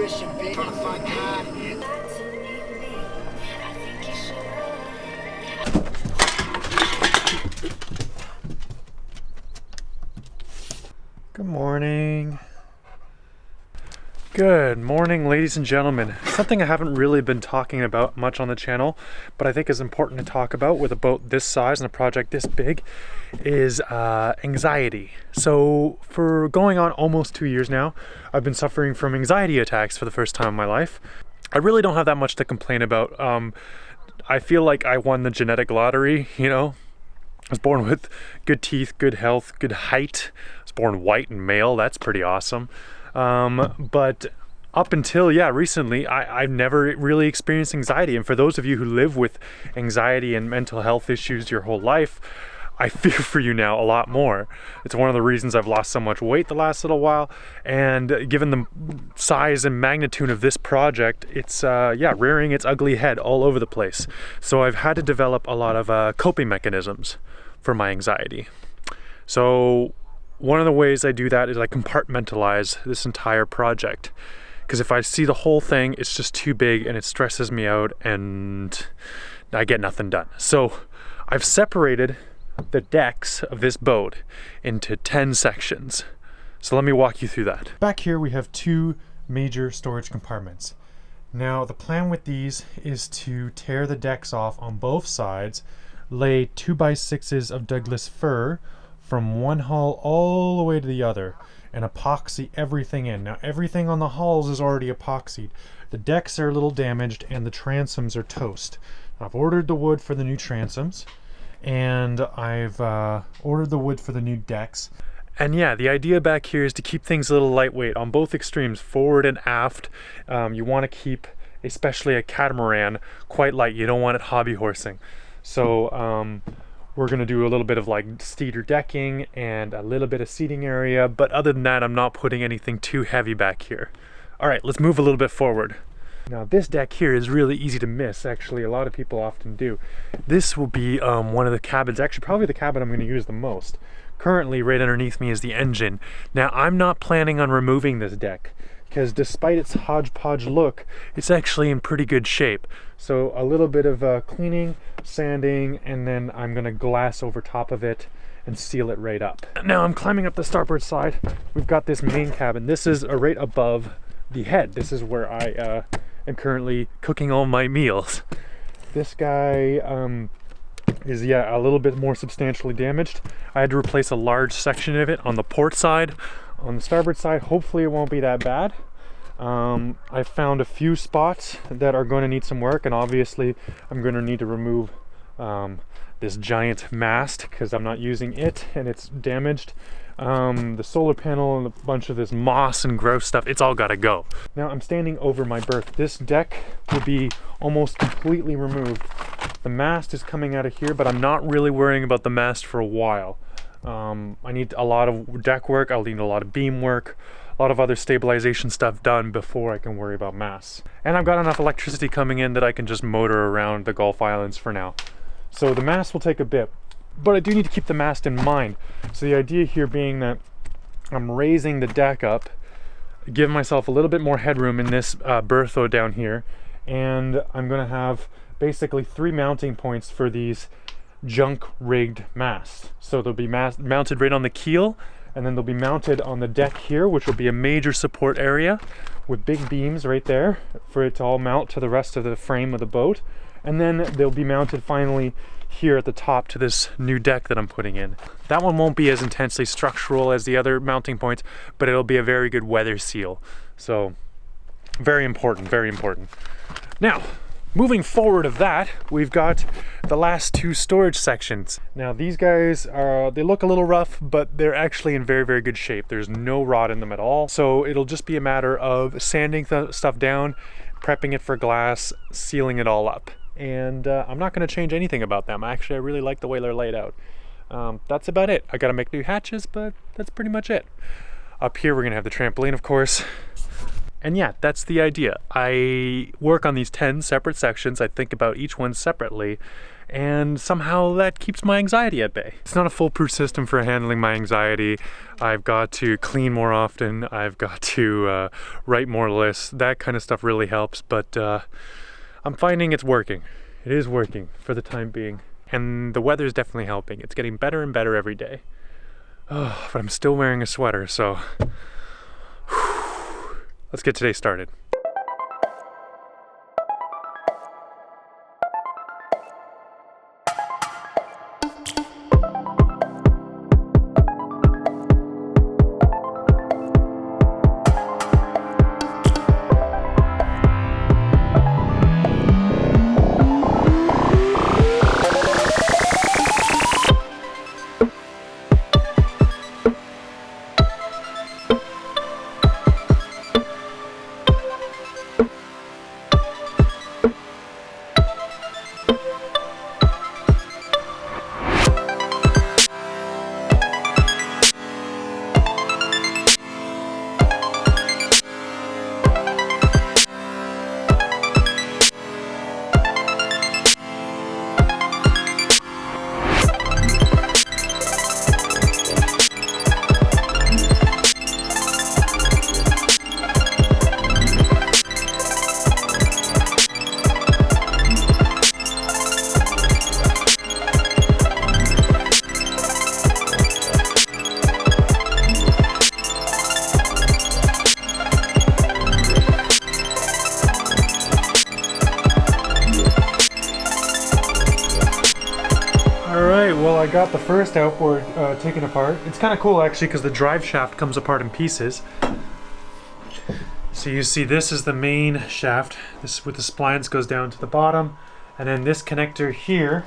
Good morning. Good morning, ladies and gentlemen. Something I haven't really been talking about much on the channel, but I think is important to talk about with a boat this size and a project this big, is anxiety. So for going on almost 2 years now, I've been suffering from anxiety attacks for the first time in my life. I really don't have that much to complain about. I feel like I won the genetic lottery, you know? I was born with good teeth, good health, good height. I was born white and male. That's pretty awesome. But up until, recently, I've never really experienced anxiety. And for those of you who live with anxiety and mental health issues your whole life, I fear for you now a lot more. It's one of the reasons I've lost so much weight the last little while. And given the size and magnitude of this project, it's, rearing its ugly head all over the place. So I've had to develop a lot of coping mechanisms for my anxiety. So one of the ways I do that is I compartmentalize this entire project. Because if I see the whole thing, it's just too big and it stresses me out and I get nothing done. So I've separated the decks of this boat into 10 sections. So let me walk you through that. Back here we have 2 major storage compartments. Now the plan with these is to tear the decks off on both sides, lay 2x6s of Douglas fir from one hull all the way to the other, and epoxy everything in. Now everything on the hulls is already epoxied. The decks are a little damaged and the transoms are toast. I've ordered the wood for the new transoms, and I've ordered the wood for the new decks. And yeah, the idea back here is to keep things a little lightweight on both extremes, forward and aft. You want to keep, especially a catamaran, quite light. You don't want it hobby horsing. So we're going to do a little bit of like cedar decking and a little bit of seating area, but other than that, I'm not putting anything too heavy back here. All right, let's move a little bit forward. Now this deck here is really easy to miss. Actually, a lot of people often do. This will be one of the cabins, actually probably the cabin I'm going to use the most. Currently right underneath me is the engine. Now I'm not planning on removing this deck, because despite its hodgepodge look, it's actually in pretty good shape. So a little bit of cleaning, sanding, and then I'm gonna glass over top of it and seal it right up. Now I'm climbing up the starboard side. We've got this main cabin. This is right above the head. This is where I am currently cooking all my meals. This guy is a little bit more substantially damaged. I had to replace a large section of it on the port side. On the starboard side, hopefully it won't be that bad. I found a few spots that are going to need some work, and obviously I'm going to need to remove this giant mast because I'm not using it and it's damaged. The solar panel and a bunch of this moss and gross stuff, it's all got to go. Now I'm standing over my berth. This deck will be almost completely removed. The mast is coming out of here, but I'm not really worrying about the mast for a while. I need a lot of deck work, I'll need a lot of beam work, a lot of other stabilization stuff done before I can worry about masts. And I've got enough electricity coming in that I can just motor around the Gulf Islands for now. So the mast will take a bit, but I do need to keep the mast in mind. So the idea here being that I'm raising the deck up, give myself a little bit more headroom in this bertho down here, and I'm going to have basically 3 mounting points for these junk rigged masts. So they'll be mounted right on the keel, and then they'll be mounted on the deck here, which will be a major support area with big beams right there for it to all mount to the rest of the frame of the boat. And then they'll be mounted finally here at the top to this new deck that I'm putting in. That one won't be as intensely structural as the other mounting points, but it'll be a very good weather seal. So very important, very important. Now, moving forward of that, we've got the last 2 storage sections. Now these guys they look a little rough, but they're actually in very, very good shape. There's no rot in them at all. So it'll just be a matter of sanding stuff down, prepping it for glass, sealing it all up. And I'm not going to change anything about them. Actually, I really like the way they're laid out. That's about it. I got to make new hatches, but that's pretty much it. Up here, we're going to have the trampoline, of course. And yeah, that's the idea. I work on these 10 separate sections. I think about each one separately, and somehow that keeps my anxiety at bay. It's not a foolproof system for handling my anxiety. I've got to clean more often. I've got to write more lists. That kind of stuff really helps, but I'm finding it's working. It is working for the time being. And the weather's definitely helping. It's getting better and better every day. Oh, but I'm still wearing a sweater, so let's get today started. Well, I got the first outboard taken apart. It's kind of cool actually because the drive shaft comes apart in pieces. So you see this is the main shaft. This with the splines goes down to the bottom, and then this connector here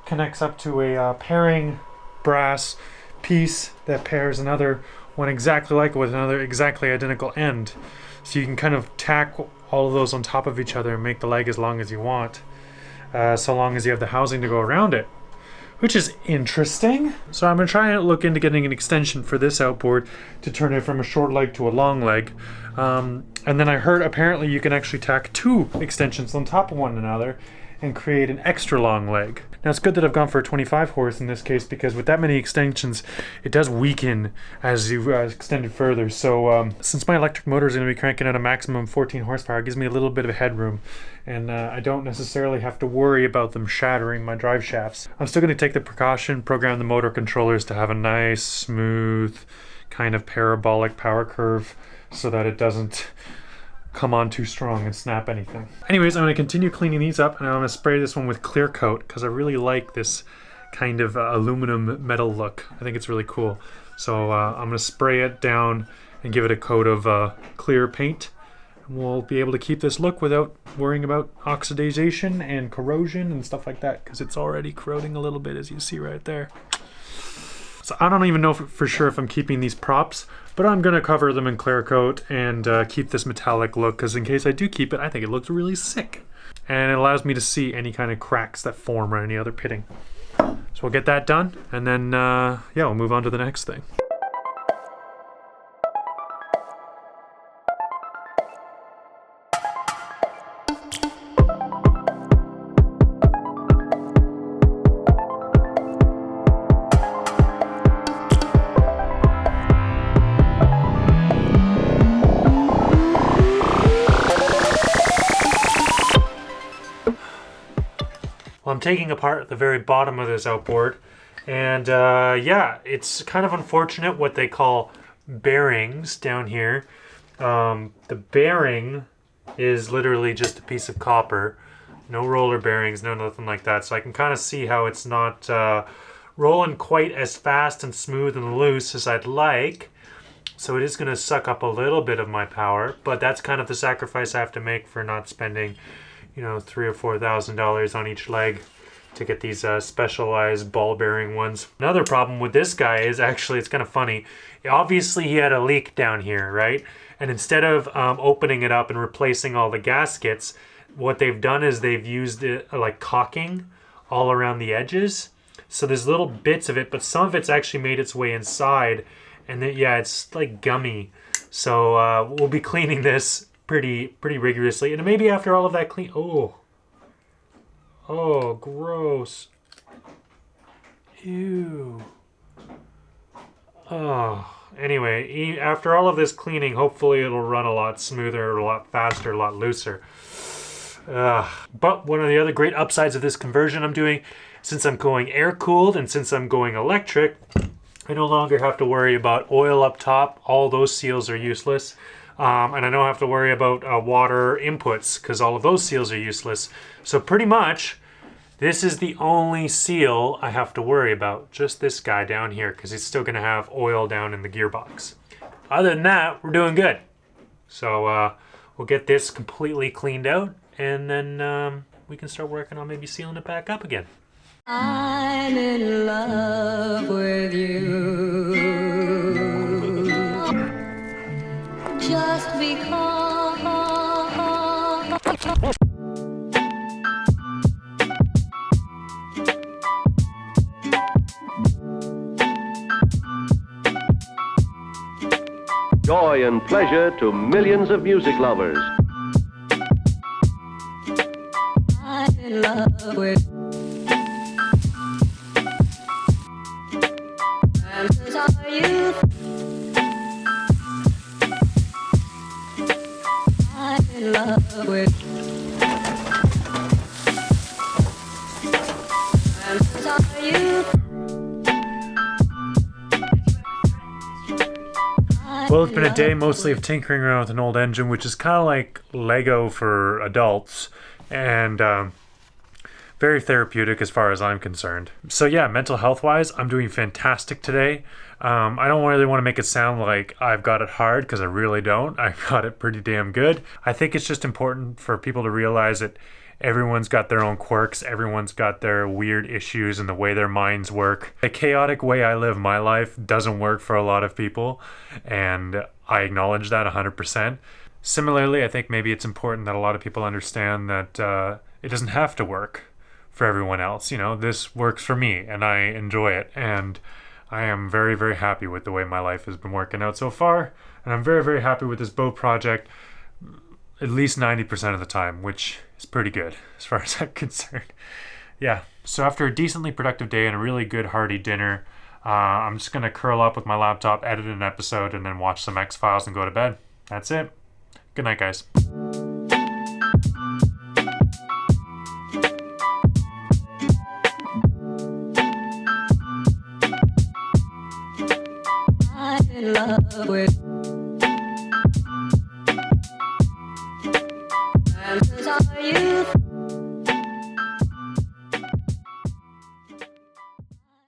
connects up to a pairing brass piece that pairs another one exactly like it with another exactly identical end. So you can kind of tack all of those on top of each other and make the leg as long as you want, so long as you have the housing to go around it, which is interesting. So I'm gonna try and look into getting an extension for this outboard to turn it from a short leg to a long leg. And then I heard apparently you can actually tack two extensions on top of one another and create an extra long leg. Now it's good that I've gone for a 25 horse in this case, because with that many extensions, it does weaken as you extend it further. So since my electric motor is going to be cranking out a maximum 14 horsepower, it gives me a little bit of headroom, and I don't necessarily have to worry about them shattering my drive shafts. I'm still going to take the precaution, program the motor controllers to have a nice, smooth, kind of parabolic power curve so that it doesn't come on too strong and snap anything. Anyways, I'm going to continue cleaning these up, and I'm going to spray this one with clear coat because I really like this kind of aluminum metal look. I think it's really cool. So I'm going to spray it down and give it a coat of clear paint, and we'll be able to keep this look without worrying about oxidization and corrosion and stuff like that, because it's already corroding a little bit, as you see right there. So I don't even know for sure if I'm keeping these props, but I'm going to cover them in clear coat and keep this metallic look, because in case I do keep it, I think it looks really sick. And it allows me to see any kind of cracks that form or any other pitting. So we'll get that done, and then yeah, we'll move on to the next thing. Well, I'm taking apart the very bottom of this outboard, and yeah, it's kind of unfortunate what they call bearings down here. The bearing is literally just a piece of copper, no roller bearings, no nothing like that, so I can kind of see how it's not rolling quite as fast and smooth and loose as I'd like. So it is going to suck up a little bit of my power, but that's kind of the sacrifice I have to make for not spending, you know, $3,000 or $4,000 on each leg to get these specialized ball bearing ones. Another problem with this guy is actually, it's kind of funny. Obviously he had a leak down here, right? And instead of opening it up and replacing all the gaskets, what they've done is they've used it like caulking all around the edges. So there's little bits of it, but some of it's actually made its way inside, and then, yeah, it's like gummy. So we'll be cleaning this pretty rigorously, and maybe after all of that clean, Oh, gross. Ew. Oh. Anyway, after all of this cleaning, hopefully it'll run a lot smoother, a lot faster, a lot looser. But one of the other great upsides of this conversion I'm doing, since I'm going air-cooled and since I'm going electric, I no longer have to worry about oil up top. All those seals are useless. And I don't have to worry about water inputs because all of those seals are useless. So pretty much, this is the only seal I have to worry about. Just this guy down here because he's still going to have oil down in the gearbox. Other than that, we're doing good. So we'll get this completely cleaned out and then we can start working on maybe sealing it back up again. I'm in love with you. Just because. Joy and pleasure to millions of music lovers. I'm in love with are you? I'm in love with are you? Well, it's been a day mostly of tinkering around with an old engine, which is kind of like Lego for adults, and very therapeutic as far as I'm concerned. So yeah, mental health wise, I'm doing fantastic today. I don't really want to make it sound like I've got it hard because I really don't. I've got it pretty damn good. I think it's just important for people to realize that everyone's got their own quirks. Everyone's got their weird issues and the way their minds work. The chaotic way I live my life doesn't work for a lot of people, and I acknowledge that 100%. Similarly, I think maybe it's important that a lot of people understand that it doesn't have to work for everyone else. You know, this works for me and I enjoy it, and I am very, very happy with the way my life has been working out so far, and I'm very, very happy with this boat project at least 90% of the time, which is pretty good as far as I'm concerned. Yeah, so after a decently productive day and a really good hearty dinner, I'm just gonna curl up with my laptop, edit an episode, and then watch some X-Files and go to bed. That's it. Good night, guys. I'm in love with are you?